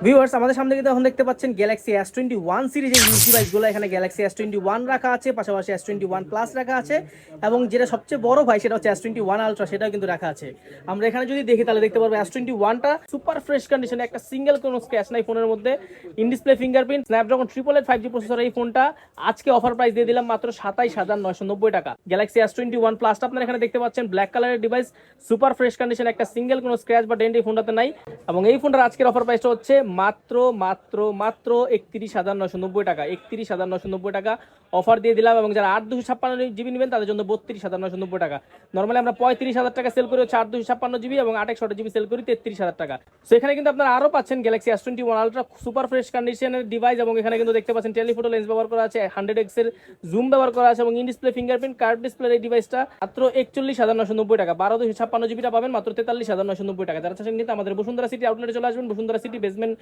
Viewers, আমাদের সামনে কিন্তু এখন দেখতে পাচ্ছেন গ্যালাক্সি S21 সিরিজের ইউজ ডিভাইসগুলো। এখানে গ্যালাক্সি S21 রাখা আছে, পাশাপাশি S21 প্লাস রাখা আছে, এবং যেটা সবচেয়ে বড় ভাই সেটা হচ্ছে S21 আলট্রা, সেটাও কিন্তু রাখা আছে। আমরা এখানে যদি দেখি তাহলে দেখতে পারবো S21টা সুপার ফ্রেশ কন্ডিশনে, একটা সিঙ্গেল কোনো স্ক্র্যাচ নাই ফোনের মধ্যে, in display fingerprint, Snapdragon 888 5G processor. এই ফোনটা আজকে অফার প্রাইস দিয়ে দিলাম মাত্র 27,990 টাকা। গ্যালাক্সি S21 প্লাসটা আপনারা এখানে দেখতে পাচ্ছেন, ব্ল্যাক কালারের ডিভাইস, সুপার ফ্রেশ কন্ডিশন, একটা সিঙ্গেল কোনো স্ক্র্যাচ বা ডেন্ট এই ফোনটাতে নাই। এবং এই ফোনটার আজকের অফার প্রাইসটা হচ্ছে মাত্র মাত্র মাত্র 31,990 টাকা। 31,990 টাকা অফার দিয়ে দিলাম। এবং যারা 8/256 জিবি নেবেন তাদের জন্য 32,990 টাকা। নর্মালি আমরা 35,000 টাকা সেল করি হচ্ছে 8/256 জিবি, এবং 8/128 জিবি সেল করি 33,000 টাকা। তো এখানে কিন্তু আপনারা আরো পাচ্ছেন Galaxy S21 ultra, super fresh কন্ডিশনের ডিভাইস। এবং এখানে কিন্তু দেখতে পাচ্ছেন টেলিফোটো লেন্স ব্যবহার করা আছে, 100x এর জুম ব্যবহার করা আছে, এবং ইন ডিসপ্লে ফিঙ্গারপ্রিন্ট কার্ভ ডিসপ্লের এই ডিভাইসটা মাত্র 41,990 টাকা। 12/256 জিবিটা পাবেন মাত্র 43,990 টাকা। যারা চাচ্ছেন কিন্তু আমাদের বসুন্ধরা সিটি আউটলেটে চলে আসবেন। Bashundhara city basement